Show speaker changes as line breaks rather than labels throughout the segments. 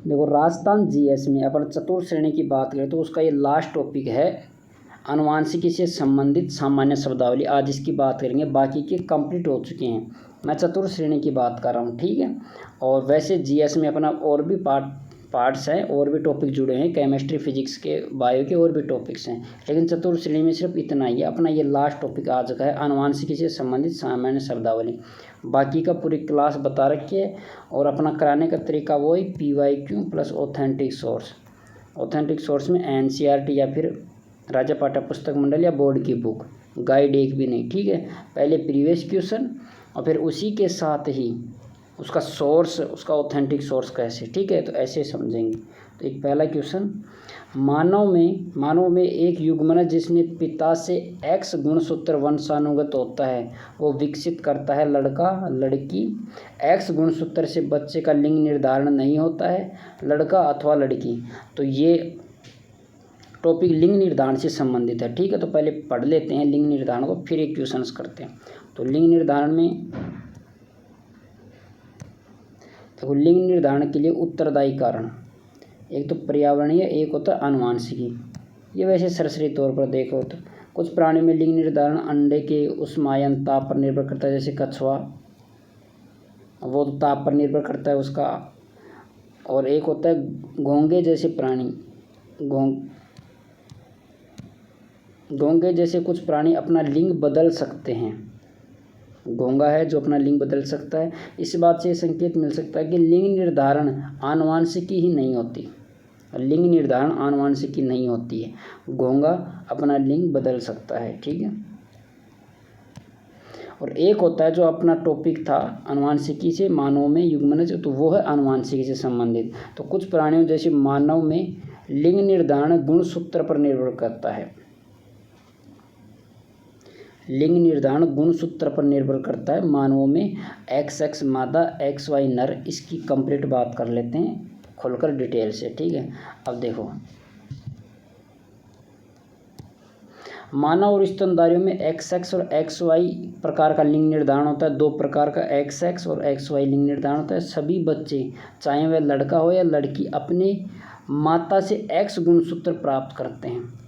देखो राजस्थान जीएस में अपन चतुर्थ श्रेणी की बात करें तो उसका ये लास्ट टॉपिक है आनुवांशिकी से संबंधित सामान्य शब्दावली। आज इसकी बात करेंगे, बाकी के कंप्लीट हो चुके हैं। मैं चतुर्थ श्रेणी की बात कर रहा हूँ, ठीक है। और वैसे जीएस में अपना और भी पार्ट्स हैं, और भी टॉपिक जुड़े हैं, केमिस्ट्री, फिजिक्स के, बायो के और भी टॉपिक्स हैं, लेकिन चतुर्थ श्रेणी में सिर्फ इतना ही है। अपना ये लास्ट टॉपिक आ चुका है आनुवांशिकी से संबंधित सामान्य शब्दावली। बाकी का पूरी क्लास बता रखी है, और अपना कराने का तरीका वो ही PYQ plus authentic source. Authentic source में NCERT या फिर राज्य पाठ्य पुस्तक मंडल या बोर्ड की बुक, गाइड एक भी नहीं, ठीक है। पहले प्रीवियस क्वेश्चन और फिर उसी के साथ ही उसका सोर्स, उसका ऑथेंटिक सोर्स कैसे, ठीक है। तो ऐसे समझेंगे। तो एक पहला क्वेश्चन, मानव में एक युग्मन जिसमें पिता से X गुणसूत्र वंशानुगत होता है वो विकसित करता है लड़का लड़की। X गुणसूत्र से बच्चे का लिंग निर्धारण नहीं होता है, लड़का अथवा लड़की। तो ये टॉपिक लिंग निर्धारण से संबंधित है, ठीक है। तो पहले पढ़ लेते हैं लिंग निर्धारण को, फिर एक क्वेश्चन करते हैं। तो लिंग निर्धारण में देखो, लिंग निर्धारण के लिए उत्तरदायी कारण एक तो पर्यावरणीय, एक होता है आनुवांशिकी। ये वैसे सरसरी तौर पर देखो तो कुछ प्राणियों में लिंग निर्धारण अंडे के उष्मायन ताप पर निर्भर करता है, जैसे कछुआ, वो तो ताप पर निर्भर करता है उसका। और एक होता है घोंगे जैसे प्राणी, घोंगे जैसे कुछ प्राणी अपना लिंग बदल सकते हैं। घोंगा है जो अपना लिंग बदल सकता है। इस बात से संकेत मिल सकता है कि लिंग निर्धारण आनुवांशिकी ही नहीं होती, लिंग निर्धारण आनुवांशिकी नहीं होती है। घोंगा अपना लिंग बदल सकता है, ठीक है। और एक होता है जो अपना टॉपिक था आनुवांशिकी से मानव में युग्मनज, तो वो है आनुवांशिकी से संबंधित। तो कुछ प्राणियों जैसे मानव में लिंग निर्धारण गुणसूत्र पर निर्भर करता है। लिंग निर्धारण गुणसूत्र पर निर्भर करता है मानवों में, XX मादा, XY नर। इसकी कंप्लीट बात कर लेते हैं खोलकर डिटेल से, ठीक है। अब देखो, मानव और स्तनधारियों में XX और XY प्रकार का लिंग निर्धारण होता है। दो प्रकार का XX और XY लिंग निर्धारण होता है। सभी बच्चे, चाहे वह लड़का हो या लड़की, अपने माता से X गुणसूत्र प्राप्त करते हैं।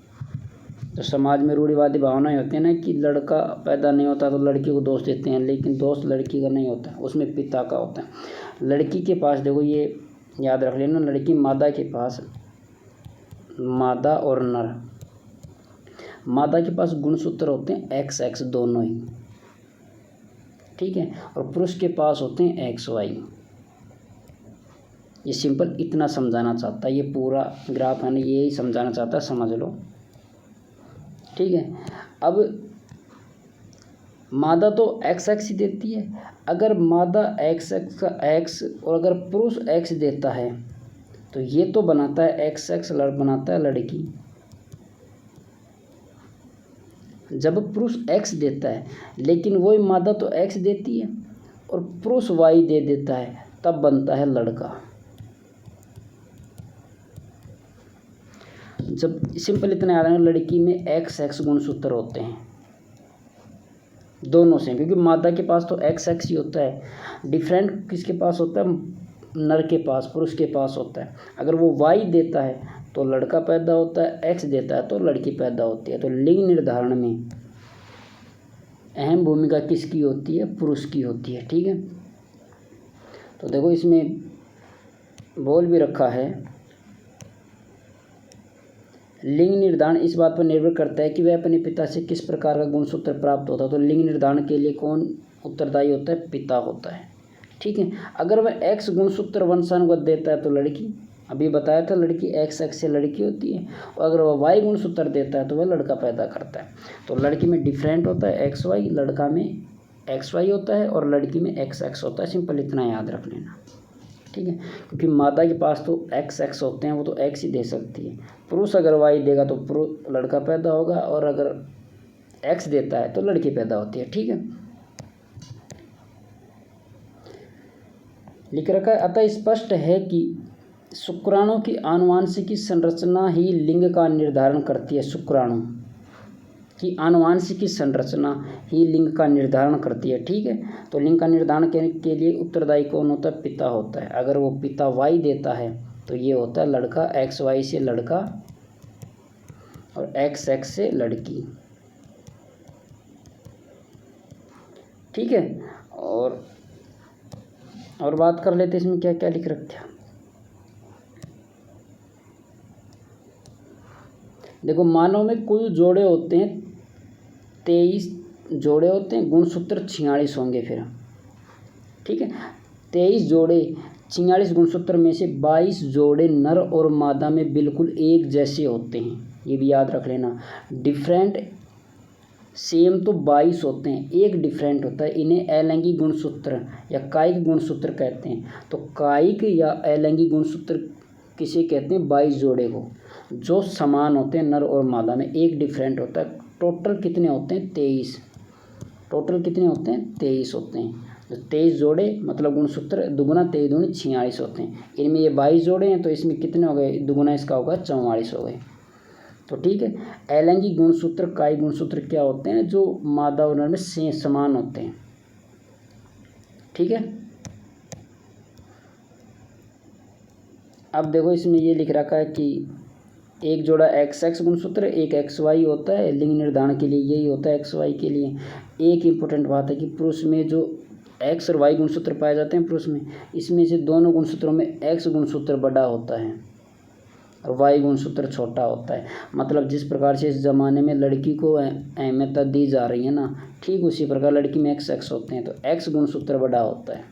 तो समाज में रूढ़िवादी भावनाएं होती हैं ना कि लड़का पैदा नहीं होता तो लड़की को दोष देते हैं, लेकिन दोष लड़की का नहीं होता, उसमें पिता का होता है। लड़की के पास देखो, ये याद रख लेना, लड़की मादा के पास, मादा और नर, मादा के पास गुणसूत्र होते हैं XX दोनों ही, ठीक है। और पुरुष के पास होते हैं XY। ये सिंपल इतना समझाना चाहता है, ये पूरा ग्राफ है ना, यही समझाना चाहता है, समझ लो, ठीक है। अब मादा तो XX ही देती है। अगर मादा XX का X और अगर पुरुष X देता है तो ये तो बनाता है XX, बनाता है लड़की। जब पुरुष X देता है लेकिन वही मादा तो X देती है और पुरुष Y दे देता है, तब बनता है लड़का। जब सिंपल इतना याद रखना, लड़की में XX गुणसूत्र होते हैं दोनों से, क्योंकि मादा के पास तो XX ही होता है। डिफरेंट किसके पास होता है? नर के पास, पुरुष के पास होता है। अगर वो Y देता है तो लड़का पैदा होता है, X देता है तो लड़की पैदा होती है। तो लिंग निर्धारण में अहम भूमिका किसकी होती है? पुरुष की होती है, ठीक है। तो देखो इसमें बोल भी रखा है, लिंग निर्धारण इस बात पर निर्भर करता है कि वह अपने पिता से किस प्रकार का गुणसूत्र प्राप्त होता है। तो लिंग निर्धारण के लिए कौन उत्तरदायी होता है? पिता होता है, ठीक है। अगर वह X गुणसूत्र वंशानुगत देता है तो लड़की, अभी बताया था लड़की XX से लड़की होती है, और अगर वह Y गुणसूत्र देता है तो वह लड़का पैदा करता है। तो लड़की में डिफरेंट होता है XY, लड़का में XY होता है और लड़की में XX होता है। सिंपल इतना याद रख लेना, ठीक है। क्योंकि मादा के पास तो XX होते हैं, वो तो X ही दे सकती है। पुरुष अगर Y देगा तो पुरुष लड़का पैदा होगा, और अगर X देता है तो लड़की पैदा होती है, ठीक है। लिख रखा है, अतः स्पष्ट है कि शुक्राणु की आनुवांशिकी संरचना ही लिंग का निर्धारण करती है। शुक्राणु की आनुवांशिकी संरचना ही लिंग का निर्धारण करती है, ठीक है। तो लिंग का निर्धारण के लिए उत्तरदायी कौन होता है? पिता होता है। अगर वो पिता Y देता है तो ये होता है लड़का, एक्स वाई से लड़का और एक्स एक्स से लड़की। ठीक है, और बात कर लेते हैं इसमें क्या क्या लिख रखा है। देखो मानव में कुल जोड़े होते हैं 23 जोड़े होते हैं, गुणसूत्र 46 होंगे फिर। ठीक है, 23 जोड़े 46 गुणसूत्र में से 22 जोड़े नर और मादा में बिल्कुल एक जैसे होते हैं, ये भी याद रख लेना। डिफरेंट सेम तो 22 होते हैं, एक डिफरेंट होता है। इन्हें अलैंगिक गुणसूत्र या कायिक गुणसूत्र कहते हैं। तो कायिक या अलैंगिक गुणसूत्र किसे कहते हैं? 22 जोड़े को, जो समान होते हैं नर और मादा में, एक डिफरेंट होता है। टोटल कितने होते हैं? 23। टोटल कितने होते हैं? 23 होते हैं। तो 23 जोड़े मतलब गुणसूत्र, दुगुना 23 दूनी 46 होते हैं। इनमें ये 22 जोड़े हैं, तो इसमें कितने हो गए? दुगुना इसका होगा 44 हो गए। तो ठीक है, अलैंगिक गुणसूत्र कायिक गुणसूत्र क्या होते हैं? जो मादा और नर में समान होते हैं। ठीक है, अब देखो इसमें ये लिख रखा है कि एक जोड़ा एक्स एक्स गुणसूत्र, एक एक्स वाई होता है। लिंग निर्धारण के लिए यही होता है एक्स वाई के लिए। एक इम्पोर्टेंट बात है कि पुरुष में जो एक्स और वाई गुणसूत्र पाए जाते हैं पुरुष में, इसमें से दोनों गुणसूत्रों में एक्स गुणसूत्र बड़ा होता है और वाई गुणसूत्र छोटा होता है। मतलब जिस प्रकार से इस ज़माने में लड़की को अहमियत दी जा रही है ना, ठीक उसी प्रकार लड़की में एक्स एक्स होते हैं। तो एक्स गुणसूत्र बड़ा होता है,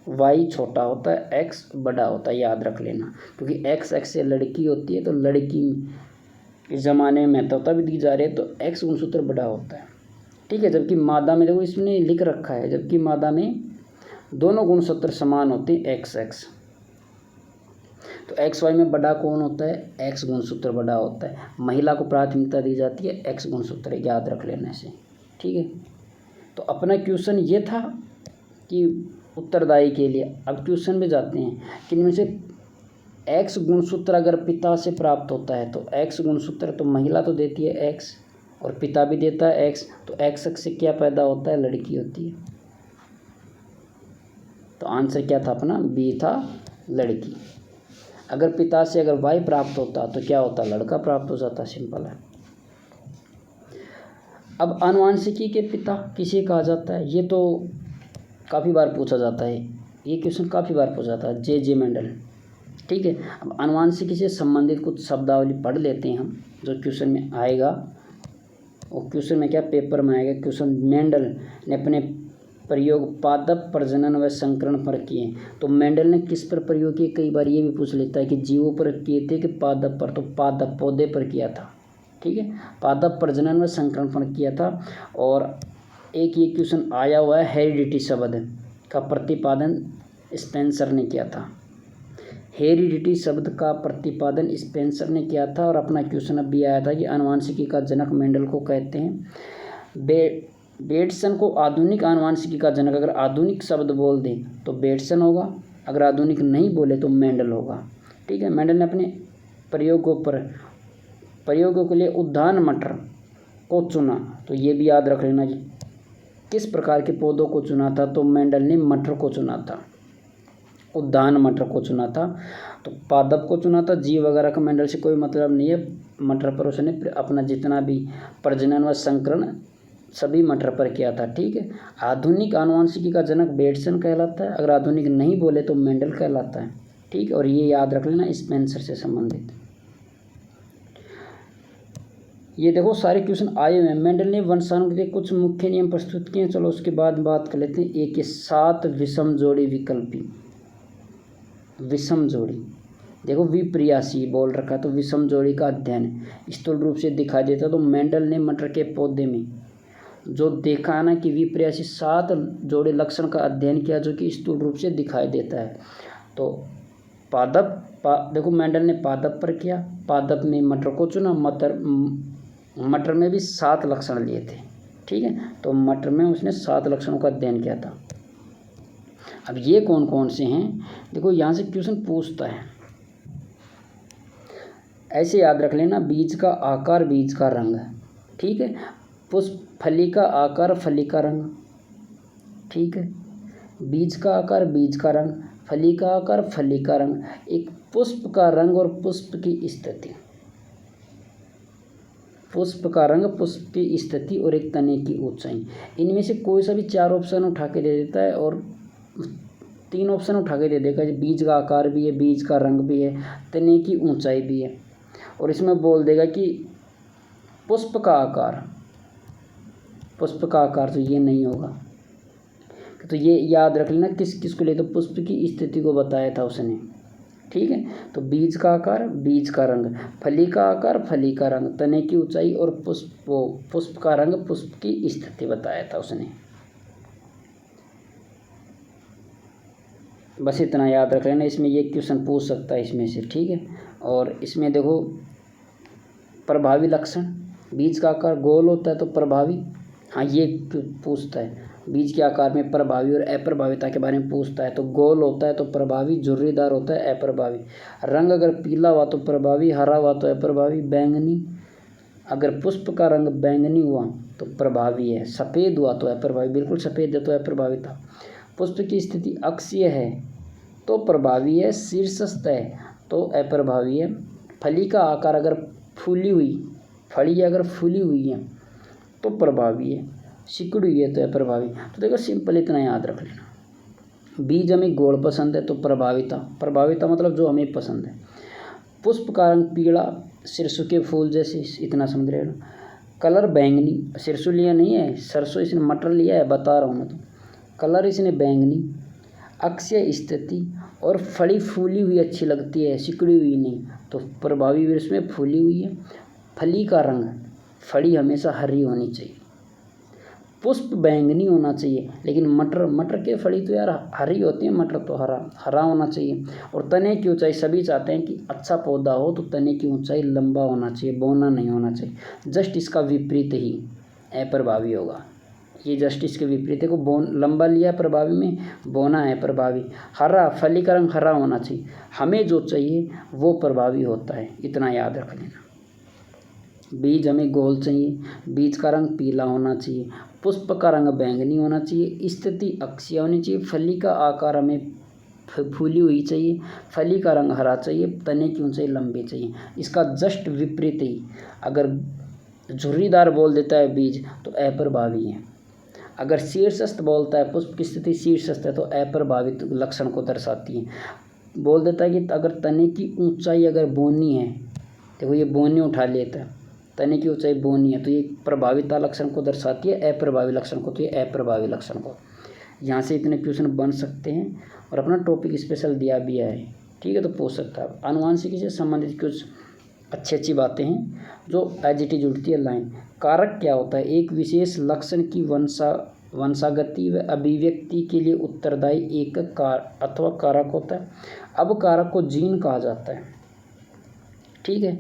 वाई छोटा होता है, एक्स बड़ा होता है, याद रख लेना। क्योंकि एक्स एक्स से लड़की होती है, तो लड़की इस ज़माने में महत्वता भी दी जा रही है, तो एक्स गुणसूत्र बड़ा होता है। ठीक है, जबकि मादा में देखो इसमें लिख रखा है, जबकि मादा में दोनों गुणसूत्र समान होते हैं, एक्स एक्स। तो एक्स वाई में बड़ा कौन होता है? एक्स गुणसूत्र बड़ा होता है। महिला को प्राथमिकता दी जाती है, एक्स गुणसूत्र, याद रख लेने से। ठीक है, तो अपना क्वेश्चन ये था कि उत्तरदायी के लिए। अब क्वेश्चन में जाते हैं कि इनमें से एक्स गुणसूत्र अगर पिता से प्राप्त होता है, तो एक्स गुणसूत्र तो महिला तो देती है एक्स और पिता भी देता है एक्स, तो एक्स एक्स से क्या पैदा होता है? लड़की होती है। तो आंसर क्या था अपना? बी था, लड़की। अगर पिता से अगर वाई प्राप्त होता तो क्या होता? लड़का प्राप्त हो जाता, सिंपल है। अब आनुवांशिकी के पिता किसे कहा जाता है? ये तो काफ़ी बार पूछा जाता है, ये क्वेश्चन काफ़ी बार पूछा जाता है, जे मेंडल। ठीक है, अब आनुवांशिकी से संबंधित कुछ शब्दावली पढ़ लेते हैं हम, जो क्वेश्चन में आएगा। और क्वेश्चन में क्या, पेपर में आएगा क्वेश्चन, मेंडल ने अपने प्रयोग पादप प्रजनन व संकरण पर किए। तो मेंडल ने किस पर प्रयोग किए? कई बार ये भी पूछ लेता है कि जीवों पर किए थे कि पादप पर? तो पादप, पौधे पर किया था। ठीक है, पादप प्रजनन व संकरण पर किया था। और एक ये क्वेश्चन आया हुआ है, हेरिडिटी शब्द का प्रतिपादन स्पेंसर ने किया था। हेरिडिटी शब्द का प्रतिपादन स्पेंसर ने किया था। और अपना क्वेश्चन अब भी आया था कि आनुवांशिकी का जनक मेंडल को कहते हैं। बेटसन को आधुनिक आनुवांशिकी का जनक अगर आधुनिक शब्द बोल दें तो बेटसन होगा, अगर आधुनिक नहीं बोले तो मेंडल होगा। ठीक है, मेंडल ने अपने प्रयोगों के लिए उद्यान मटर को चुना। तो ये भी याद रख लेना कि किस प्रकार के पौधों को चुना था? तो मेंडल ने मटर को चुना था, उद्यान मटर को चुना था। तो पादप को चुना था, जीव वगैरह का मेंडल से कोई मतलब नहीं है। मटर पर उसने अपना जितना भी प्रजनन व संकरण सभी मटर पर किया था। ठीक है, आधुनिक आनुवांशिकी का जनक बेटसन कहलाता है, अगर आधुनिक नहीं बोले तो मेंडल कहलाता है। ठीक, और ये याद रख लेना स्पेंसर से संबंधित। ये देखो सारे क्वेश्चन आए हुए हैं। मेंडल ने वंशाणु के कुछ मुख्य नियम प्रस्तुत किए। चलो उसके बाद बात कर लेते हैं। एक 7 विषम जोड़ी विकल्पी, विषम जोड़ी देखो विप्रियासी बोल रखा है, तो विषम जोड़ी का अध्ययन स्थूल रूप से दिखाई देता। तो मेंडल ने मटर के पौधे में जो देखा है ना कि विप्रियासी 7 जोड़े लक्षण का अध्ययन किया, जो कि स्थूल रूप से दिखाई देता है। तो देखो मेंडल ने पादप पर किया, पादप में मटर को चुना, मटर में भी 7 लक्षण लिए थे। ठीक है, तो मटर में उसने 7 लक्षणों का अध्ययन किया था। अब ये कौन कौन से हैं? देखो यहाँ से क्वेश्चन पूछता है, ऐसे याद रख लेना। बीज का आकार, बीज का रंग। ठीक है, पुष्प, फली का आकार, फली का रंग। ठीक है, बीज का आकार, बीज का रंग, फली का आकार, फली का रंग, एक पुष्प का रंग और पुष्प की स्थिति, पुष्प का रंग, पुष्प की स्थिति और एक तने की ऊंचाई। इनमें से कोई सा भी 4 ऑप्शन उठा के दे देता है और 3 ऑप्शन उठा के दे देगा। बीज का आकार भी है, बीज का रंग भी है, तने की ऊंचाई भी है, और इसमें बोल देगा कि पुष्प का आकार, पुष्प का आकार तो ये नहीं होगा। तो ये याद रख लेना किस किस को ले, तो पुष्प की स्थिति को बताया था उसने, ठीक है। तो बीज का आकार, बीज का रंग, फली का आकार, फली का रंग, तने की ऊंचाई और पुष्प का रंग, पुष्प की स्थिति बताया था उसने। बस इतना याद रख लेना, इसमें ये क्वेश्चन पूछ सकता है इसमें से, ठीक है। और इसमें देखो प्रभावी लक्षण, बीज का आकार गोल होता है तो प्रभावी, हाँ ये पूछता है। बीज के आकार में प्रभावी और अप्रभाविता के बारे में पूछता है, तो गोल होता है तो प्रभावी, झुर्रीदार होता है अप्रभावी। रंग अगर पीला हुआ तो प्रभावी, हरा हुआ तो अप्रभावी, बैंगनी, अगर पुष्प का रंग बैंगनी हुआ तो प्रभावी है, सफ़ेद हुआ तो अप्रभावी, बिल्कुल सफ़ेद है तो अप्रभावी था। पुष्प की स्थिति अक्षीय है तो प्रभावी है, शीर्षस्थ है तो अप्रभावी है। फली का आकार अगर फूली हुई, फली अगर फूली हुई है तो प्रभावी है, सिकुड़ी हुई है तो अप्रभावी। तो देखो सिंपल इतना याद रख लेना। बीज हमें गोल पसंद है तो प्रभाविता, प्रभाविता मतलब जो हमें पसंद है। पुष्प का रंग पीला, सरसों के फूल जैसे, इतना समझ रहे हो। कलर बैंगनी, सरसों लिया नहीं है, सरसों इसने मटर लिया है, बता रहा हूँ मैं तो। कलर इसने बैंगनी, अक्षीय स्थिति और फली फूली हुई अच्छी लगती है, सिकुड़ी हुई नहीं, तो प्रभावी भी इसमें फूली हुई है। फली का रंग, फली हमेशा हरी होनी चाहिए, पुष्प बैंगनी होना चाहिए, लेकिन मटर के फली तो यार हरी होती है, मटर तो हरा होना चाहिए। और तने की ऊंचाई, सभी चाहते हैं कि अच्छा पौधा हो तो तने की ऊंचाई लंबा होना चाहिए, बौना नहीं होना चाहिए। जस्ट इसका विपरीत ही अप्रभावी होगा, ये जस्ट इसके विपरीत है। को लंबा लिया प्रभावी में, बौना है प्रभावी। हरा, फली का रंग हरा होना चाहिए, हमें जो चाहिए वो प्रभावी होता है, इतना याद रख लेना। बीज हमें गोल चाहिए, बीज का रंग पीला होना चाहिए, पुष्प का रंग बैंगनी होना चाहिए, स्थिति अक्षीय होनी चाहिए, फली का आकार हमें फूली हुई चाहिए, फली का रंग हरा चाहिए, तने की ऊंचाई लंबी चाहिए। इसका जस्ट विपरीत ही अगर झुर्रीदार बोल देता है बीज तो अप्रभावी है। अगर शीर्षस्थ बोलता है, पुष्प की स्थिति शीर्षस्थ है तो अप्रभावित लक्षण को दर्शाती है। बोल देता है कि अगर तने की ऊंचाई अगर बोनी है, देखो ये बोनी उठा लेता है, तने की ऊंचाई बोनी है तो ये प्रभाविता लक्षण को दर्शाती है, अप्रभावी लक्षण को तो ये अप्रभावी लक्षण को। यहाँ से इतने क्वेश्चन बन सकते हैं और अपना टॉपिक स्पेशल दिया भी है, ठीक है, तो पूछ सकता है। आनुवांशिकी से संबंधित कुछ अच्छी बातें हैं जो एज इट इज जुड़ती है लाइन। कारक क्या होता है? एक विशेष लक्षण की वंशागति व अभिव्यक्ति के लिए उत्तरदायी एक अथवा कारक होता है। अब कारक को जीन कहा जाता है, ठीक है।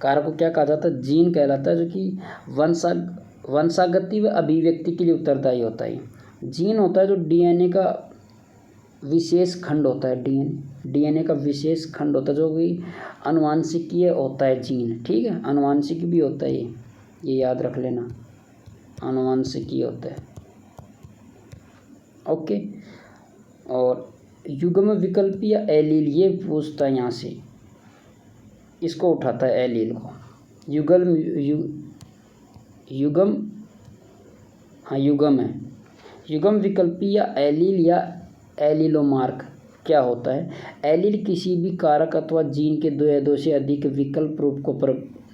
कारक को क्या कहा जाता है? जीन कहलाता है, जो कि वंशागति व अभिव्यक्ति के लिए उत्तरदायी होता है। जीन होता है जो डीएनए का विशेष खंड होता है, डीएनए का विशेष खंड होता है जो कि आनुवांशिकीय होता है जीन, ठीक है। आनुवांशिक भी होता है ये याद रख लेना, आनुवांशिकीय होता है, ओके। और युग्म विकल्प या एलील, ये पूछता है यहाँ से, इसको उठाता है एलील को। युग्म हाँ युग्म है। युग्म विकल्पी या एलील या एलिलोमार्क क्या होता है? एलील किसी भी कारक अथवा जीन के दो या दो से अधिक विकल्प रूप को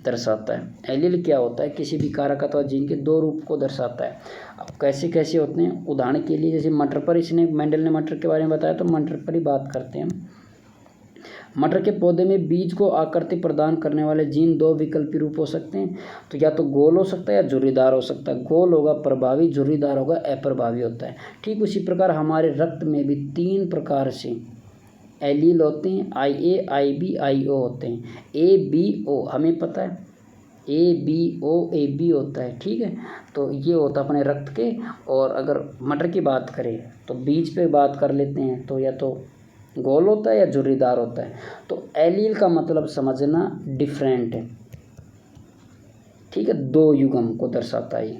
दर्शाता है। एलील क्या होता है? किसी भी कारक अथवा जीन के दो रूप को दर्शाता है। अब कैसे कैसे होते हैं? उदाहरण के लिए जैसे मटर पर मेंडल ने मटर के बारे में बताया, तो मटर पर ही बात करते हैं। मटर के पौधे में बीज को आकृति प्रदान करने वाले जीन दो विकल्पी रूप हो सकते हैं, तो या तो गोल हो सकता है या झुर्रीदार हो सकता है। गोल होगा प्रभावी, झुर्रीदार होगा अप्रभावी होता है। ठीक उसी प्रकार हमारे रक्त में भी 3 प्रकार से एलील होते हैं, IA, IB, IO होते हैं। ABO हमें पता है, ABO AB होता है, ठीक है। तो ये होता है अपने रक्त के। और अगर मटर की बात करें तो बीज पे बात कर लेते हैं, तो या तो गोल होता है या झुर्रीदार होता है। तो एलील का मतलब समझना डिफरेंट है, ठीक है, 2 युग्म को दर्शाता है,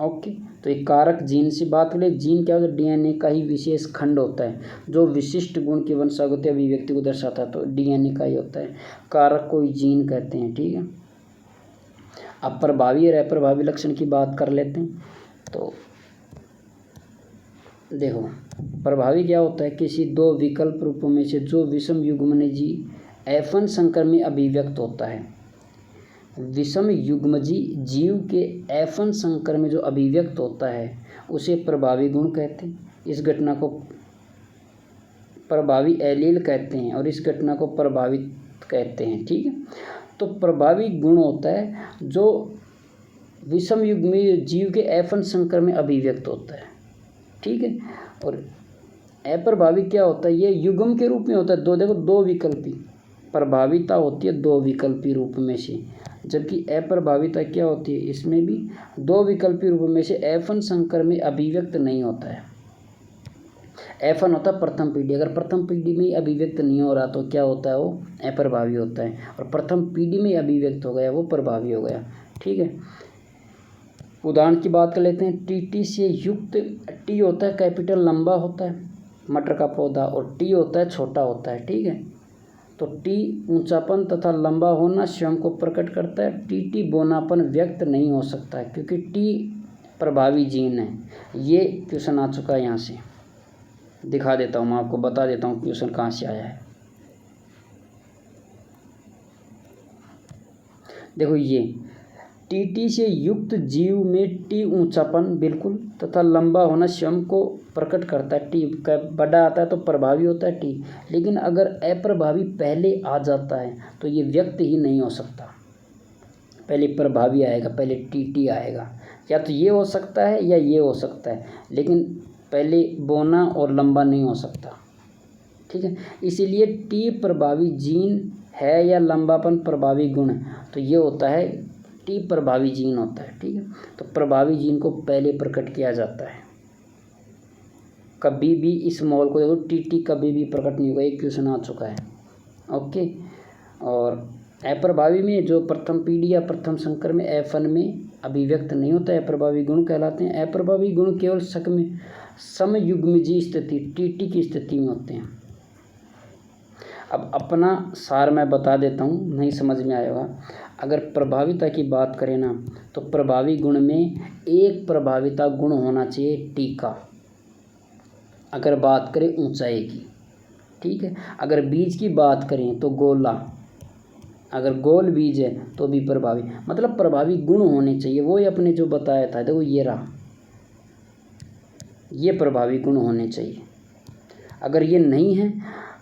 ओके। तो एक कारक जीन से बात करें, जीन क्या होता है, डीएनए का ही विशेष खंड होता है जो विशिष्ट गुण की वंशागत अभिव्यक्ति को दर्शाता है। तो डीएनए का ही होता है, कारक को ही जीन कहते हैं। ठीक है, अब प्रभावी और अप्रभावी लक्षण की बात कर लेते हैं। तो देखो, प्रभावी क्या होता है, किसी दो विकल्प रूपों में से जो विषम युग्मनजी F1 संकर में अभिव्यक्त होता है। विषम युग्मजी जीव के F1 संकर में जो अभिव्यक्त होता है उसे प्रभावी गुण कहते हैं। इस घटना को प्रभावी एलील कहते हैं और इस घटना को प्रभावित कहते हैं। ठीक है, तो प्रभावी गुण होता है जो विषम युग्मी जीव के F1 संकर में अभिव्यक्त होता है। ठीक है, और अप्रभावी क्या होता है, ये युग्म के रूप में होता है। देखो, दो विकल्पी प्रभाविता होती है दो विकल्पी रूप में से, जबकि अप्रभाविता क्या होती है, इसमें भी दो विकल्पी रूप में से F1 संकर में अभिव्यक्त नहीं होता है। F1 होता है प्रथम पीढ़ी, अगर प्रथम पीढ़ी में ही अभिव्यक्त नहीं हो रहा तो क्या होता है, वो अप्रभावी होता है, और प्रथम पीढ़ी में अभिव्यक्त हो गया वो प्रभावी हो गया। ठीक है, उदाहरण की बात कर लेते हैं। टीटी से युक्त, टी होता है कैपिटल लंबा होता है मटर का पौधा, और टी होता है छोटा होता है। ठीक है, तो टी ऊंचापन तथा लंबा होना स्वयं को प्रकट करता है। टी बोनापन व्यक्त नहीं हो सकता है क्योंकि टी प्रभावी जीन है। ये क्वेश्चन आ चुका है, यहाँ से दिखा देता हूँ, मैं आपको बता देता हूँ क्वेश्चन कहाँ से आया है। देखो, ये टीटी से युक्त जीव में टी ऊंचापन बिल्कुल तथा लंबा होना स्वयं को प्रकट करता है। टी का बड़ा आता है तो प्रभावी होता है टी, लेकिन अगर अप्रभावी पहले आ जाता है तो ये व्यक्त ही नहीं हो सकता। पहले प्रभावी आएगा, पहले टीटी आएगा, या तो ये हो सकता है या ये हो सकता है, लेकिन पहले बोना और लंबा नहीं हो सकता। ठीक है, इसीलिए टी प्रभावी जीन है या लंबापन प्रभावी गुण, तो ये होता है टी प्रभावी जीन होता है। ठीक है, तो प्रभावी जीन को पहले प्रकट किया जाता है। कभी भी इस मॉल को देखो, टी कभी भी प्रकट नहीं होगा, एक क्वेश्चन आ चुका है। ओके, और अप्रभावी में जो प्रथम पीढ़ी या प्रथम संकर में F1 में अभिव्यक्त नहीं होता है, अप्रभावी गुण कहलाते हैं। अप्रभावी गुण केवल समयुग्मजी स्थिति टीटी की स्थिति में होते हैं। अब अपना सार मैं बता देता हूँ, नहीं समझ में आएगा। अगर प्रभाविता की बात करें ना, तो प्रभावी गुण में एक प्रभाविता गुण होना चाहिए टी का, अगर बात करें ऊंचाई की। ठीक है, अगर बीज की बात करें तो गोला, अगर गोल बीज है तो भी प्रभावी, मतलब प्रभावी गुण होने चाहिए। वो ही अपने जो बताया था, देखो ये रहा, ये प्रभावी गुण होने चाहिए। अगर ये नहीं है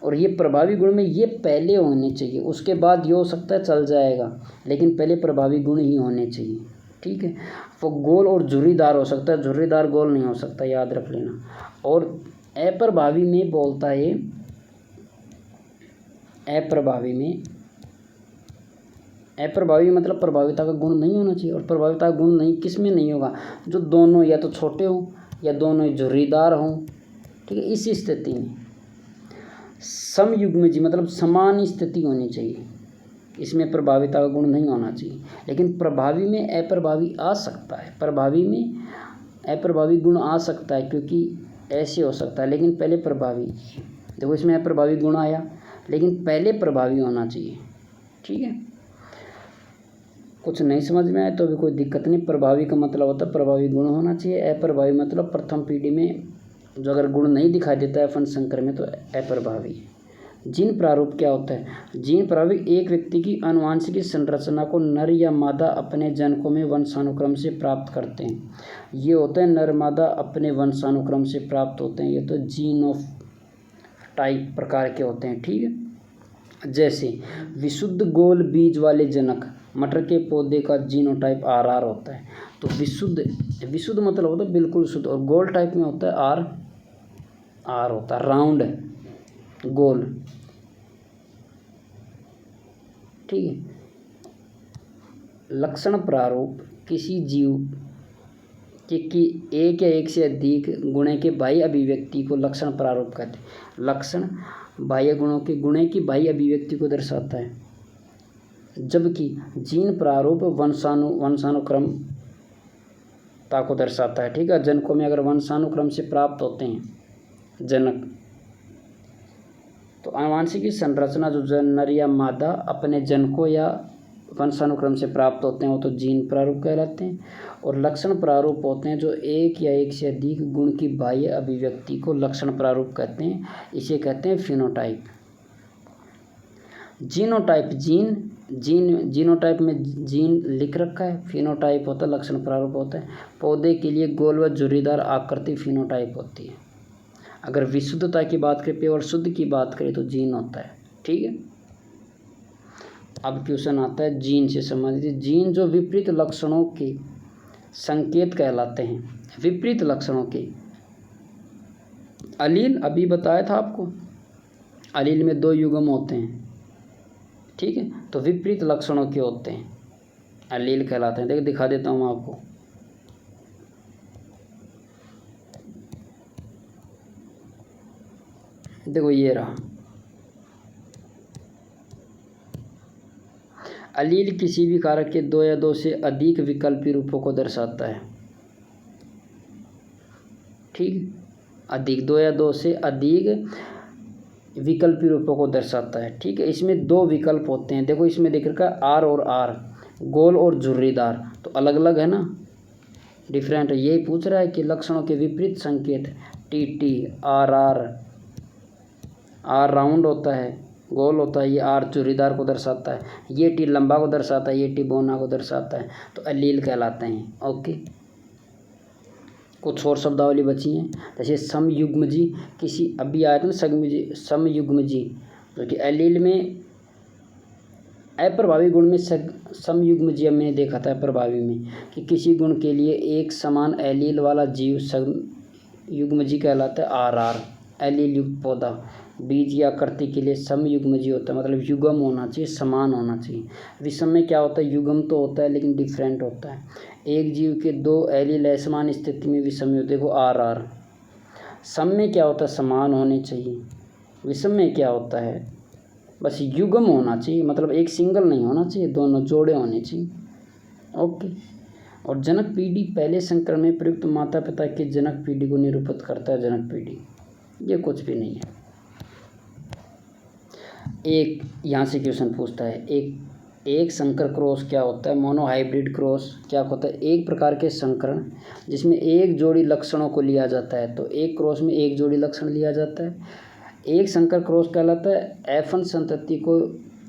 और ये प्रभावी गुण में ये पहले होने चाहिए, उसके बाद ये हो सकता है चल जाएगा, लेकिन पहले प्रभावी गुण ही होने चाहिए। ठीक है, वो गोल और झुर्रीदार हो सकता है, झुर्रीदार गोल नहीं हो सकता, याद रख लेना। और अप्रभावी में बोलता है, अप्रभावी मतलब प्रभाविता का गुण नहीं होना चाहिए। और प्रभाविता का गुण नहीं किस में नहीं होगा, जो दोनों या तो छोटे हों या दोनों झुर्रीदार हों। ठीक है, इस स्थिति में समयुग्मजी मतलब समान स्थिति होनी चाहिए, इसमें प्रभाविता का गुण नहीं होना चाहिए। लेकिन प्रभावी में अप्रभावी आ सकता है, प्रभावी में अप्रभावी गुण आ सकता है, क्योंकि ऐसे हो सकता है, लेकिन पहले प्रभावी। देखो, इसमें अप्रभावी गुण आया, लेकिन पहले प्रभावी होना चाहिए। ठीक है, कुछ नहीं समझ में आए तो भी कोई दिक्कत नहीं। प्रभावी का मतलब होता है प्रभावी गुण होना चाहिए, अप्रभावी मतलब प्रथम पीढ़ी में जो अगर गुण नहीं दिखाई देता है F1 संकर में तो अप्रभावी। जीन प्रारूप क्या होता है, जीन प्रारूप एक व्यक्ति की आनुवंशिक संरचना को नर या मादा अपने जनकों में वंशानुक्रम से प्राप्त करते हैं। ये होते हैं नर मादा अपने वंशानुक्रम से प्राप्त होते हैं, ये तो जीन ऑफ टाइप प्रकार के होते हैं। ठीक है, जैसे विशुद्ध गोल बीज वाले जनक मटर के पौधे का जीनोटाइप RR होता है। तो विशुद्ध मतलब होता है बिल्कुल शुद्ध, और गोल टाइप में होता है R होता है, राउंड है, गोल। ठीक है, लक्षण प्रारूप किसी जीव के एक या एक से अधिक गुणे के बाह्य अभिव्यक्ति को लक्षण प्रारूप कहते हैं। लक्षण बाह्य गुणों के गुणे की बाह्य अभिव्यक्ति को दर्शाता है, जबकि जीन प्रारूप वंशानुक्रम को दर्शाता है। ठीक है, जनकों में अगर वंशानुक्रम से प्राप्त होते हैं जनक, तो आनुवांशिक संरचना जो नर या मादा अपने जनकों या वंशानुक्रम से प्राप्त होते हैं वो तो जीन प्रारूप कहलाते हैं। और लक्षण प्रारूप होते हैं जो एक या एक से अधिक गुण की बाह्य अभिव्यक्ति को लक्षण प्रारूप कहते हैं, इसे कहते हैं फिनोटाइप। जीनोटाइप जीनोटाइप में जीन लिख रखा है, फिनोटाइप होता है लक्षण प्रारूप होता है। पौधे के लिए गोल व झुर्रीदार आकृति फिनोटाइप होती है। अगर विशुद्धता की बात करें, प्योर शुद्ध की बात करें तो जीन होता है। ठीक है, अब क्वेश्चन आता है जीन से संबंधित। जीन जो विपरीत लक्षणों के संकेत कहलाते हैं, विपरीत लक्षणों के। अलील अभी बताया था आपको, अलील में 2 युग्म होते हैं। ठीक है, तो विपरीत लक्षणों के होते हैं, अलील कहलाते हैं। देखो दिखा देता हूँ आपको। देखो ये रहा, अलील किसी भी कारक के 2 या 2 से अधिक विकल्पी रूपों को दर्शाता है। ठीक, अधिक 2 या 2 से अधिक विकल्पी रूपों को दर्शाता है। ठीक है, इसमें 2 विकल्प होते हैं। देखो इसमें देख रखा है आर और आर, गोल और झुर्रीदार, तो अलग अलग है ना, डिफरेंट है। यही पूछ रहा है कि लक्षणों के विपरीत संकेत। T T, R R, R round होता है, गोल होता है, ये आर झुर्रीदार को दर्शाता है, ये टी लंबा को दर्शाता है, ये टी बौना को दर्शाता है, तो अलील कहलाते हैं। ओके, कुछ और शब्दावली बची हैं, जैसे समयुग्मजी, किसी अभी आया था ना समयुग्मजी, जो कि एलील में अप्रभावी गुण में समयुग्मजी हमने देखा था अप्रभावी में, कि किसी गुण के लिए एक समान एलील वाला जीव समयुग्मजी कहलाता है। आर आर, एलील युक्त पौधा। बीज या आकृति के लिए समयुग्मजी होता है, मतलब युग्म होना चाहिए, समान होना चाहिए। विषम में क्या होता है, युग्म तो होता है लेकिन डिफरेंट होता है। एक जीव के 2 एलील असमान स्थिति में विषम होते, देखो आर आर। सम में क्या होता है, समान होने चाहिए। विषम में क्या होता है, बस युग्म होना चाहिए, मतलब एक सिंगल नहीं होना चाहिए, दोनों जोड़े होने चाहिए। ओके, और जनक पीढ़ी पहले संकर में प्रयुक्त माता पिता की जनक पीढ़ी को निरूपित करता है। जनक पीढ़ी ये कुछ भी नहीं है। एक यहाँ से क्वेश्चन पूछता है, एक संकर क्रॉस क्या होता है, मोनो हाइब्रिड क्रॉस क्या होता है। एक प्रकार के संकरण जिसमें एक जोड़ी लक्षणों को लिया जाता है, तो एक क्रॉस में एक जोड़ी लक्षण लिया जाता है। एक संकर क्रॉस कहलाता है F1 संतति को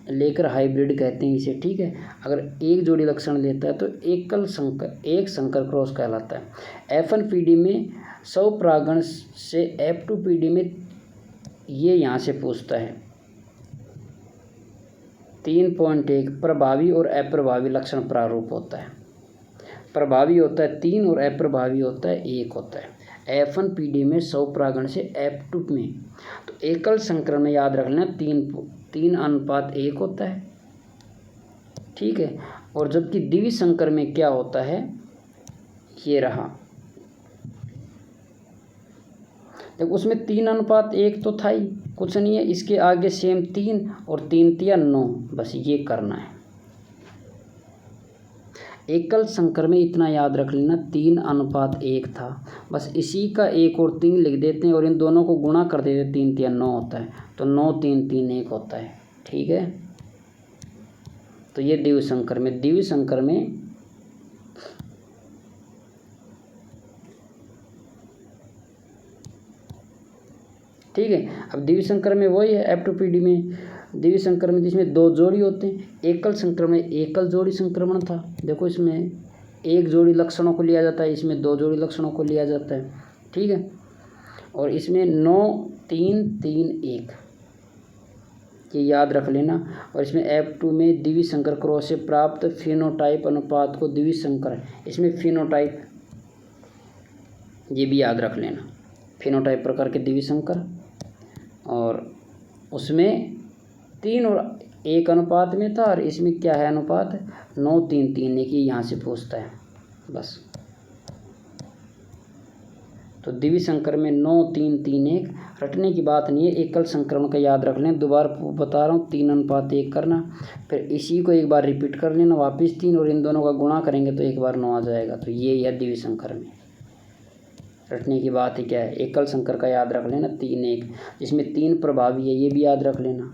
लेकर हाइब्रिड कहते हैं इसे। ठीक है, अगर एक जोड़ी लक्षण लेता है तो एक संकर क्रॉस कहलाता है। F1 पीढ़ी में स्वपरागण से F2 पीढ़ी में, ये यहाँ से पूछता है 3.1 प्रभावी और अप्रभावी लक्षण प्रारूप होता है। प्रभावी होता है 3 और अप्रभावी होता है 1 होता है। F1 पीढ़ी में स्वपरागण से F2 में, तो एकल संकरण में याद रख लेना 3:1 होता है। ठीक है, और जबकि द्विवीय संकर में क्या होता है, ये रहा, देखो उसमें 3:1 तो था ही, कुछ नहीं है, इसके आगे सेम 3 और 3 तिया 9, बस ये करना है। एकल संकर में इतना याद रख लेना 3:1 था, बस इसी का 1 और 3 लिख देते हैं और इन दोनों को गुणा कर देते हैं, 3 तिया 9 होता है, तो 9 3 3 1 होता है। ठीक है, तो ये द्विवीय संकर में ठीक है। अब द्विवीय संकर में वही है, F2 पीढ़ी में द्विवीय संकर में जिसमें 2 जोड़ी होते हैं। एकल संकर में एकल जोड़ी संक्रमण था, देखो इसमें एक जोड़ी लक्षणों को लिया जाता है, इसमें 2 जोड़ी लक्षणों को लिया जाता है। ठीक है, और इसमें 9 3 3 1 ये याद रख लेना। और इसमें F2 में द्विवीय संकर क्रॉस से प्राप्त फिनोटाइप अनुपात को द्विवीय संकर, इसमें फिनोटाइप ये भी याद रख लेना, फिनोटाइप प्रकार के द्विवीय संकर, और उसमें 3 और 1 अनुपात में था, और इसमें क्या है अनुपात 9 3 3 1 यहाँ से पूछता है बस। तो द्विवीय संकर में 9 3 3 1 रटने की बात नहीं है, एकल संकरण का याद रख लें। दोबारा बता रहा हूँ 3:1 करना, फिर इसी को एक बार रिपीट कर लेना वापस 3 और इन दोनों का गुणा करेंगे तो एक बार 9 आ जाएगा। तो ये है द्विवीय संकर में। रटने की बात ही क्या है, एकल संकर का याद रख लेना 3 1, जिसमें 3 प्रभावी है, ये भी याद रख लेना।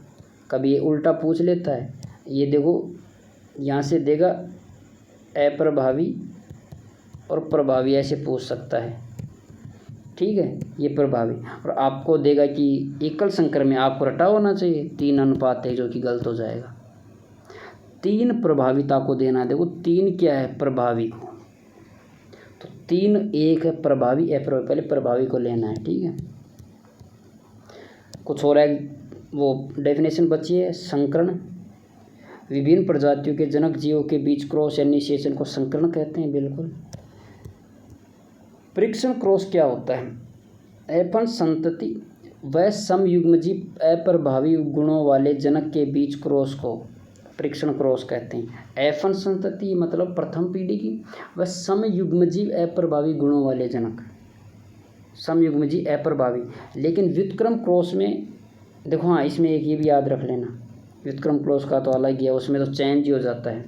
कभी ये उल्टा पूछ लेता है, ये देखो यहाँ से देगा अप्रभावी और प्रभावी ऐसे पूछ सकता है, ठीक है, ये प्रभावी। और आपको देगा कि एकल संकर में आपको रटा होना चाहिए 3:1, जो कि गलत हो जाएगा। 3 प्रभाविता को देना, देखो 3 क्या है प्रभावी को, तो 3 1 है प्रभावी अप्रभावी, पहले प्रभावी को लेना है, ठीक है। कुछ और है, वो डेफिनेशन बची है। संकरण विभिन्न प्रजातियों के जनक जीवों के बीच क्रॉस या निषेचन को संकरण कहते हैं, बिल्कुल। परीक्षण क्रॉस क्या होता है? एफन संतति व समयुग्मजीव अप्रभावी गुणों वाले जनक के बीच क्रॉस को परीक्षण क्रॉस कहते हैं। एफन संतति मतलब प्रथम पीढ़ी की, व समयुग्मजीव अप्रभावी गुणों वाले जनक, समयुग्मजीव अप्रभावी। लेकिन व्युत्क्रम क्रॉस में देखो, हाँ इसमें एक ये भी याद रख लेना, व्युत्क्रम क्रॉस का तो अलग ही है, उसमें तो चेंज ही हो जाता है,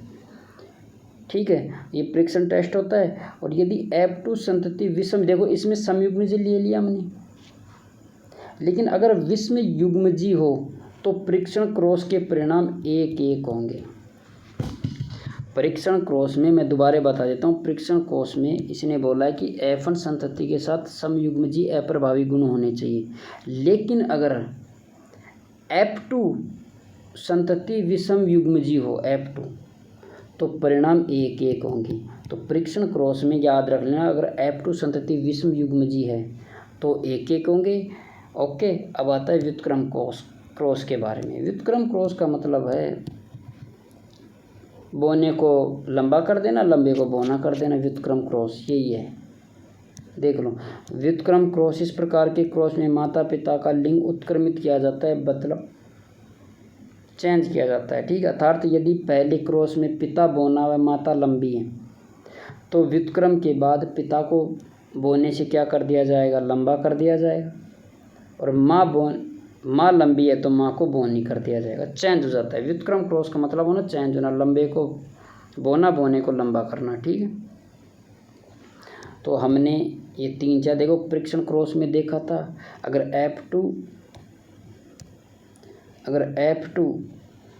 ठीक है। ये परीक्षण टेस्ट होता है। और यदि F2 संतति विषम, देखो इसमें समयुग्मजीव ले लिया हमने, लेकिन अगर विषम युग्मजीव हो तो परीक्षण क्रॉस के परिणाम 1 1 होंगे। परीक्षण क्रॉस में मैं दोबारा बता देता हूँ, परीक्षण क्रॉस में इसने बोला है कि F1 संतति के साथ समयुग्मजीव अप्रभावी गुण होने चाहिए, लेकिन अगर F2 संतति विषम युग्मजीव हो F2 तो परिणाम 1 1 होंगे। तो परीक्षण क्रॉस में याद रख लेना, अगर F2 संतति विषम युग्मजीव है तो 1 1 होंगे। ओके, अब आता है व्युत्क्रम क्रॉस के बारे में। व्युत्क्रम क्रॉस का मतलब है बोने को लंबा कर देना, लंबे को बोना कर देना, व्युत्क्रम क्रॉस यही है। देख लो, व्युत्क्रम क्रॉस, इस प्रकार के क्रॉस में माता पिता का लिंग उत्क्रमित किया जाता है, मतलब चेंज किया जाता है, ठीक है। अर्थात यदि पहले क्रॉस में पिता बोना व माता लंबी है तो व्युत्क्रम के बाद पिता को बोने से क्या कर दिया जाएगा, लंबा कर दिया जाएगा, और माँ लंबी है तो माँ को बोनी कर दिया जाएगा, चेंज हो जाता है। व्युत्क्रम क्रॉस का मतलब होना चेंज होना, लंबे को बोना, बोने को लंबा करना, ठीक है। तो हमने ये 3 4 देखो परीक्षण क्रॉस में देखा था, अगर F2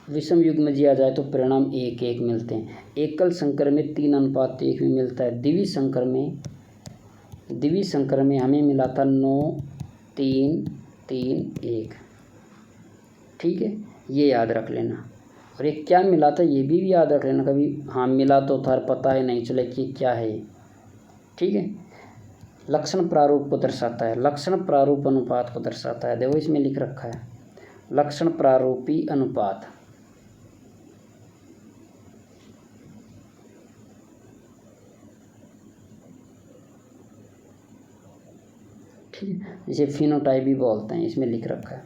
विषम युग्मजीव आ जाए तो परिणाम 1 1 मिलते हैं। एकल संकर में 3:1 में मिलता है। द्विवीय संकर में हमें मिला था 9 3 3 1, ठीक है, ये याद रख लेना। और एक क्या मिला था ये भी याद रख लेना, कभी हाँ मिला तो था पता ही नहीं चले कि क्या है, ठीक है। लक्षण प्रारूप को दर्शाता है, लक्षण प्रारूप अनुपात को दर्शाता है। देखो इसमें लिख रखा है लक्षण प्रारूपी अनुपात, ठीक है, जिसे फिनोटाइप भी बोलते हैं, इसमें लिख रखा है।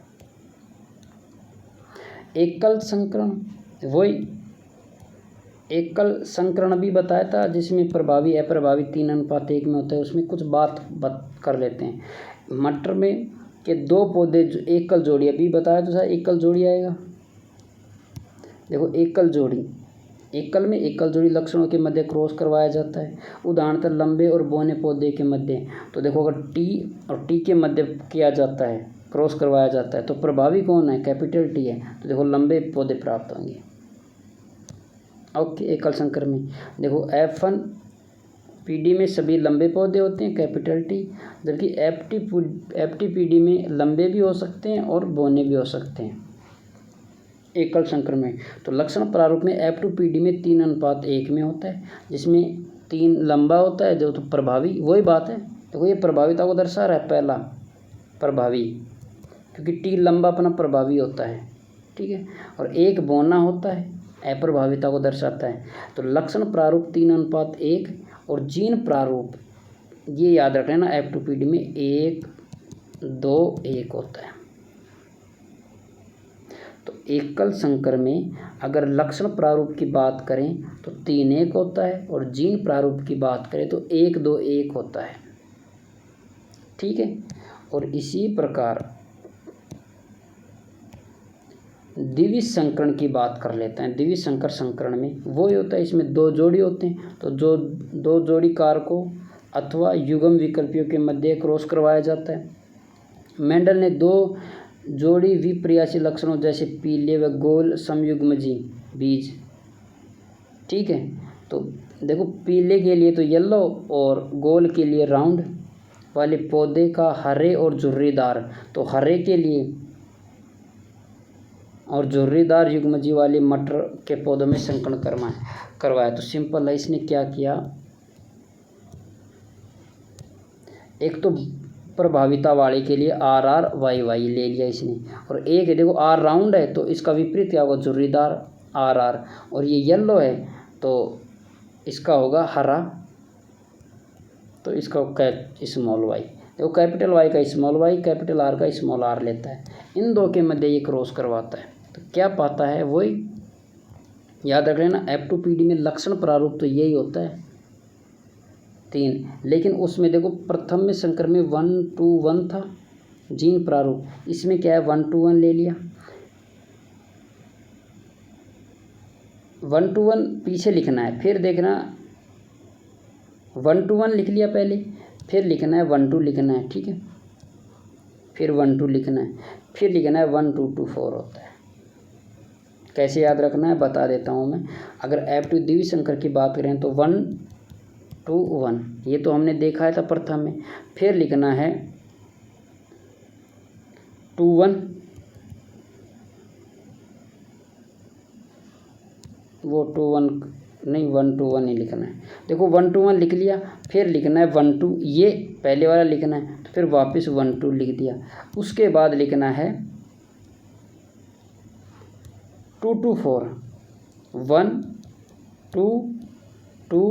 एकल संकरण, वही एकल संकरण भी बताया था, जिसमें प्रभावी अप्रभावी 3:1 में होता है। उसमें कुछ बात कर लेते हैं। मटर में के 2 पौधे जो एकल जोड़ी, अभी बताया तो सर एकल जोड़ी आएगा। देखो एकल जोड़ी, एकल में एकल जोड़ी लक्षणों के मध्य क्रॉस करवाया जाता है, उदाहरणतः लंबे और बौने पौधे के मध्य। तो देखो अगर टी और टी के मध्य किया जाता है, क्रॉस करवाया जाता है, तो प्रभावी कौन है, कैपिटल टी है, तो देखो लंबे पौधे प्राप्त होंगे। ओके, एकल संकर में देखो F1 पीडी में सभी लंबे पौधे होते हैं, कैपिटल टी, जबकि FT पीडी में लंबे भी हो सकते हैं और बौने भी हो सकते हैं एकल संकर में। तो लक्षण प्रारूप में F2 पीडी में 3:1 में होता है, जिसमें 3 लंबा होता है, जो तो प्रभावी, वही बात है। तो ये प्रभाविता को दर्शा रहा है, पहला प्रभावी, क्योंकि टी लंबा अपना प्रभावी होता है, ठीक है, और 1 बौना होता है, अप्रभाविता को दर्शाता है। तो लक्षण प्रारूप 3:1 और जीन प्रारूप ये याद रख लेना, F2 पीडी में 1 2 1 होता है। तो एकल संकर में अगर लक्षण प्रारूप की बात करें तो 3 1 होता है, और जीन प्रारूप की बात करें तो 1 2 1 होता है। ठीक है। और इसी प्रकार द्विविध संकरण की बात कर लेते हैं। द्विविध संकर संकरण में वो ही होता है, इसमें दो जोड़ी होते हैं, तो जो दो जोड़ी कारकों अथवा युग्म विकल्पियों के मध्य क्रॉस करवाया जाता है। मेंडल ने दो जोड़ी विपर्यासी लक्षणों जैसे पीले व गोल समयुग्मजी बीज, ठीक है, तो देखो पीले के लिए तो येलो और गोल के लिए राउंड वाले पौधे का हरे और झुर्रीदार, तो हरे के लिए और झुर्रीदार युग्मजी वाले मटर के पौधों में संकरण करवाया। तो सिंपल है, इसने क्या किया, एक तो प्रभाविता वाले के लिए आर आर वाई वाई ले लिया इसने, और एक है देखो आर राउंड है तो इसका विपरीत क्या होगा, झुर्रीदार आर आर, और ये येलो है तो इसका होगा हरा, तो इसका स्मॉल वाई, देखो कैपिटल वाई का स्मॉल वाई, कैपिटल आर का स्मॉल आर लेता है, इन दो के मध्य ये क्रॉस करवाता है। तो क्या पाता है, वही याद रख लेना, F2PD में लक्षण प्रारूप तो यही होता है 3, लेकिन उसमें देखो प्रथम में संकर में 1 to 1 था जीन प्रारूप, इसमें क्या है 1 to 1 ले लिया। 1 to 1 पीछे लिखना है, फिर देखना 1 to 1 लिख लिया पहले, फिर लिखना है 1 2 लिखना है, ठीक है, फिर 1 2 लिखना है, फिर लिखना है 1 2 2 4 होता है। कैसे याद रखना है बता देता हूँ मैं। अगर F2 द्विविध संकर की बात करें तो 1 to 1, ये तो हमने देखा है था प्रथम में, फिर लिखना है 2 1, वो 2 1 नहीं 1 to 1 ही लिखना है, देखो 1 to 1 लिख लिया, फिर लिखना है 1 2, ये पहले वाला लिखना है, तो फिर वापस 1 2 लिख दिया, उसके बाद लिखना है 2 to 4, 1 2 2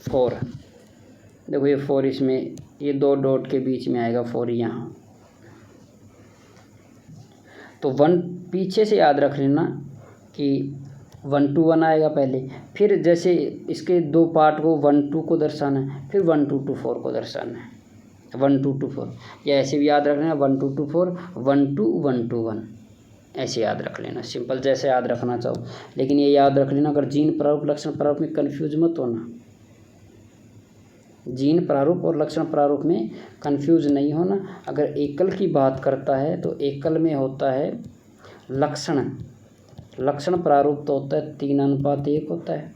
4, देखो ये 4 इसमें ये 2 डॉट के बीच में आएगा 4 यहाँ, तो 1 पीछे से याद रख लेना कि 1 to 1 आएगा पहले, फिर जैसे इसके दो पार्ट को 1 2 को दर्शाना है, फिर 1 2 to 4 को दर्शाना है, 1 2 to 4, या ऐसे भी याद रख लेना 1 2 to 4, 1 2 1 to 1, ऐसे याद रख लेना, सिंपल जैसे याद रखना चाहो। लेकिन ये याद रख लेना, अगर जीन प्रारूप लक्षण प्रारूप में कन्फ्यूज मत होना, जीन प्रारूप और लक्षण प्रारूप में कन्फ्यूज नहीं होना। अगर एकल की बात करता है तो एकल में होता है लक्षण प्रारूप तो होता है 3:1 होता है,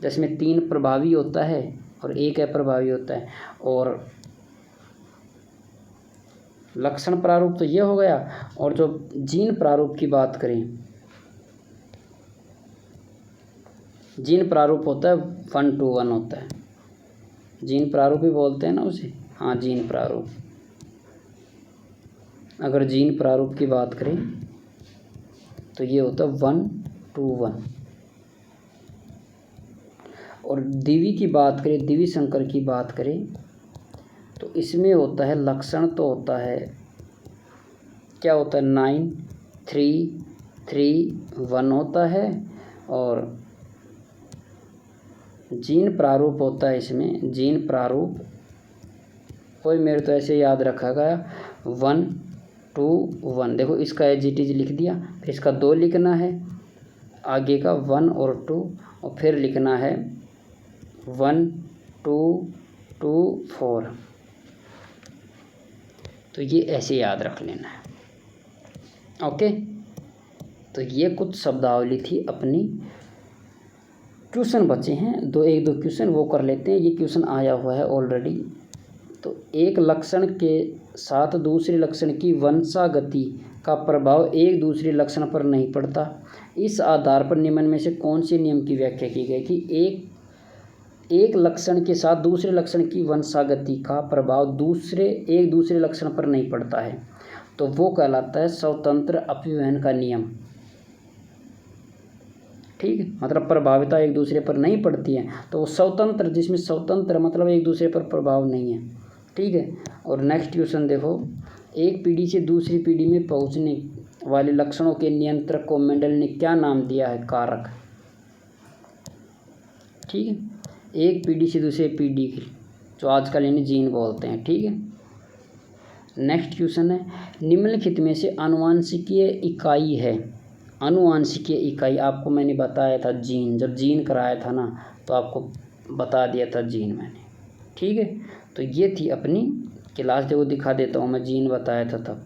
जिसमें 3 प्रभावी होता है और 1 अप्रभावी होता है। और लक्षण प्रारूप तो ये हो गया, और जो जीन प्रारूप की बात करें, जीन प्रारूप होता है 1 to 1 होता है, जीन प्रारूप ही बोलते हैं ना उसे, हाँ जीन प्रारूप। अगर जीन प्रारूप की बात करें तो ये होता है 1 to 1। और द्विवी की बात करें, द्विवी संकर की बात करें तो इसमें होता है लक्षण तो होता है, क्या होता है 9 3 3 1 होता है, और जीन प्रारूप होता है इसमें, जीन प्रारूप कोई मेरे तो ऐसे याद रखा गया 1 2 1, देखो इसका एजिटिज लिख दिया, फिर इसका 2 लिखना है, आगे का 1 और 2, और फिर लिखना है 1 2 2 4, तो ये ऐसे याद रख लेना है। ओके, तो ये कुछ शब्दावली थी अपनी। क्वेश्चन बचे हैं 1-2 क्वेश्चन, वो कर लेते हैं। ये क्वेश्चन आया हुआ है ऑलरेडी। तो एक लक्षण के साथ दूसरे लक्षण की वंशागति का प्रभाव एक दूसरे लक्षण पर नहीं पड़ता। इस आधार पर निम्न में से कौन से नियम की व्याख्या की गई कि एक लक्षण के साथ दूसरे लक्षण की वंशागति का प्रभाव एक दूसरे लक्षण पर नहीं पड़ता है, तो वो कहलाता है स्वतंत्र अपव्ययन का नियम। ठीक है, मतलब प्रभाविता एक दूसरे पर नहीं पड़ती है, तो वो स्वतंत्र, जिसमें स्वतंत्र मतलब एक दूसरे पर प्रभाव नहीं है। ठीक है, और नेक्स्ट क्वेश्चन देखो, एक पीढ़ी से दूसरी पीढ़ी में पहुंचने वाले लक्षणों के नियंत्रक को मेंडल ने क्या नाम दिया है? कारक। ठीक है, एक पीढ़ी से दूसरे पीढ़ी की, जो आजकल इन्हें जीन बोलते हैं। ठीक है, नेक्स्ट क्वेश्चन है, निम्नलिखित में से आनुवंशिकीय इकाई है। आनुवंशिकीय इकाई आपको मैंने बताया था जीन, जब जीन कराया था ना तो आपको बता दिया था जीन मैंने। ठीक है, तो ये थी अपनी क्लास, देखो दिखा देता हूँ मैं, जीन बताया था तब।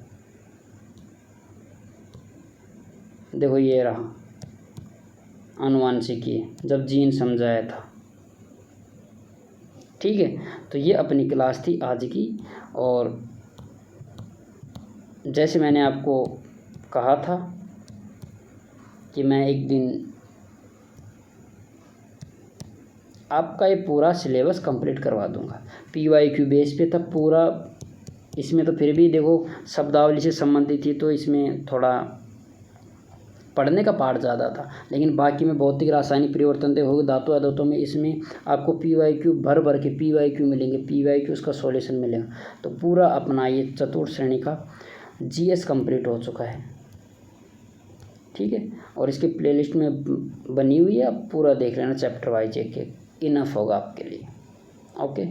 देखो ये रहा आनुवंशिकीय, जब जीन समझाया था। ठीक है, तो ये अपनी क्लास थी आज की। और जैसे मैंने आपको कहा था कि मैं एक दिन आपका ये पूरा सिलेबस कंप्लीट करवा दूंगा PYQ बेस पे। तब पूरा इसमें तो फिर भी देखो शब्दावली से संबंधित थी, तो इसमें थोड़ा पढ़ने का पार्ट ज़्यादा था, लेकिन बाकी में भौतिक रासायनिक परिवर्तन देखोगे धातु अधातु में, इसमें आपको PYQ भर भर के PYQ मिलेंगे, PYQ उसका सॉल्यूशन मिलेगा। तो पूरा अपना ये चतुर्थ श्रेणी का GS कंप्लीट हो चुका है। ठीक है, और इसकी प्लेलिस्ट में बनी हुई है, आप पूरा देख लेना चैप्टर वाइज, एक एक इनफ होगा आपके लिए। ओके।